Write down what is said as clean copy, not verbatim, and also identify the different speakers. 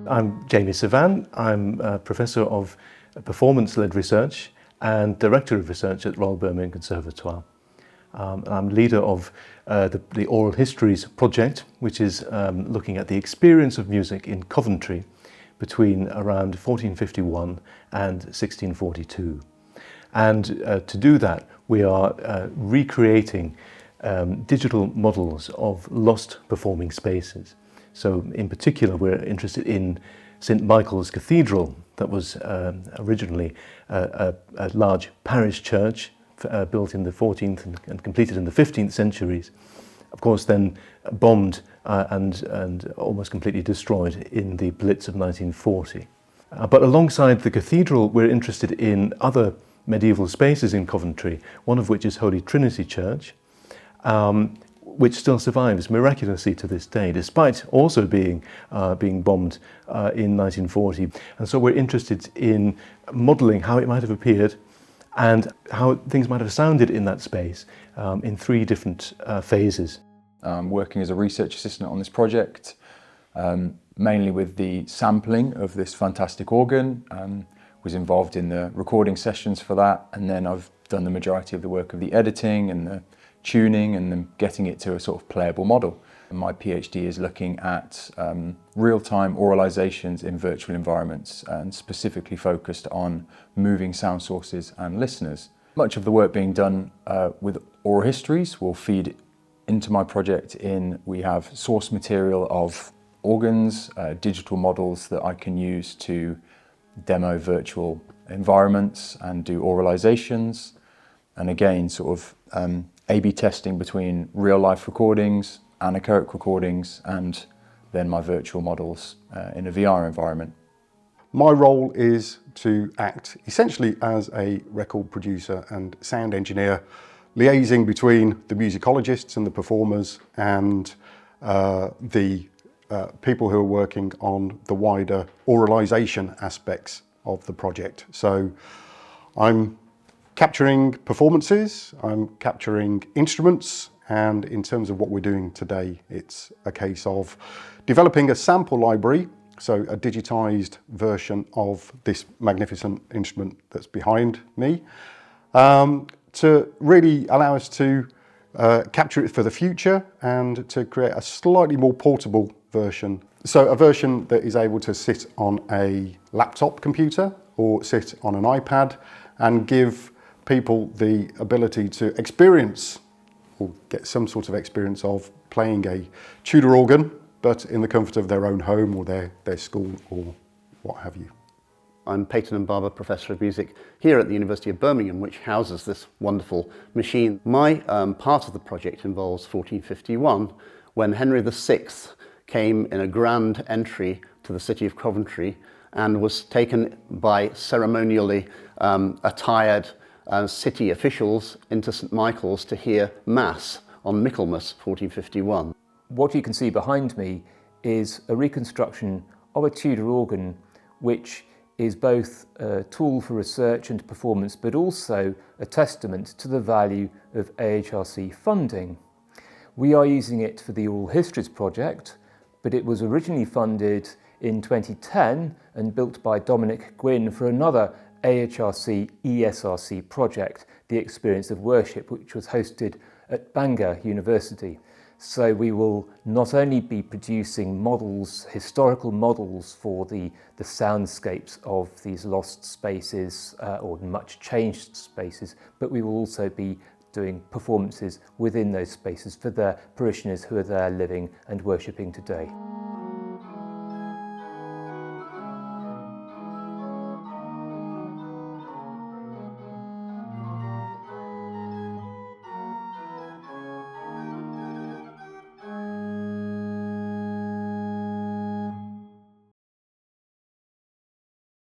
Speaker 1: I'm Jamie Savan. I'm a Professor of Performance-Led Research and Director of Research at Royal Birmingham Conservatoire. I'm leader of the Aural Histories project, which is looking at the experience of music in Coventry between around 1451 and 1642. And to do that, we are recreating digital models of lost performing spaces. So in particular, we're interested in St. Michael's Cathedral, that was originally a large parish church built in the 14th and completed in the 15th centuries. Of course, then bombed and almost completely destroyed in the Blitz of 1940. But alongside the cathedral, we're interested in other medieval spaces in Coventry, one of which is Holy Trinity Church, which still survives miraculously to this day, despite also being bombed in 1940. And so we're interested in modelling how it might have appeared and how things might have sounded in that space in three different phases.
Speaker 2: I'm working as a research assistant on this project, mainly with the sampling of this fantastic organ. Was involved in the recording sessions for that, and then I've done the majority of the work of the editing and the tuning and then getting it to a sort of playable model. And my PhD is looking at real-time auralizations in virtual environments and specifically focused on moving sound sources and listeners. Much of the work being done with Aural Histories will feed into my project we have source material of organs, digital models that I can use to demo virtual environments and do auralizations, and again sort of A/B testing between real life recordings, anechoic recordings, and then my virtual models in a VR environment.
Speaker 3: My role is to act essentially as a record producer and sound engineer, liaising between the musicologists and the performers and the people who are working on the wider auralization aspects of the project. So I'm capturing performances, I'm capturing instruments, and in terms of what we're doing today, it's a case of developing a sample library, so a digitized version of this magnificent instrument that's behind me, to really allow us to capture it for the future and to create a slightly more portable version. So a version that is able to sit on a laptop computer or sit on an iPad and give people the ability to experience or get some sort of experience of playing a Tudor organ, but in the comfort of their own home or their school or what have you.
Speaker 4: I'm Peyton and Barber Professor of Music here at the University of Birmingham, which houses this wonderful machine. My part of the project involves 1451, when Henry VI came in a grand entry to the city of Coventry and was taken by ceremonially attired city officials into St. Michael's to hear Mass on Michaelmas 1451.
Speaker 5: What you can see behind me is a reconstruction of a Tudor organ, which is both a tool for research and performance, but also a testament to the value of AHRC funding. We are using it for the Aural Histories project, but it was originally funded in 2010 and built by Dominic Gwynn for another AHRC ESRC project, The Experience of Worship, which was hosted at Bangor University. So we will not only be producing models, historical models for the soundscapes of these lost spaces or much changed spaces, but we will also be doing performances within those spaces for their parishioners who are there living and worshipping today.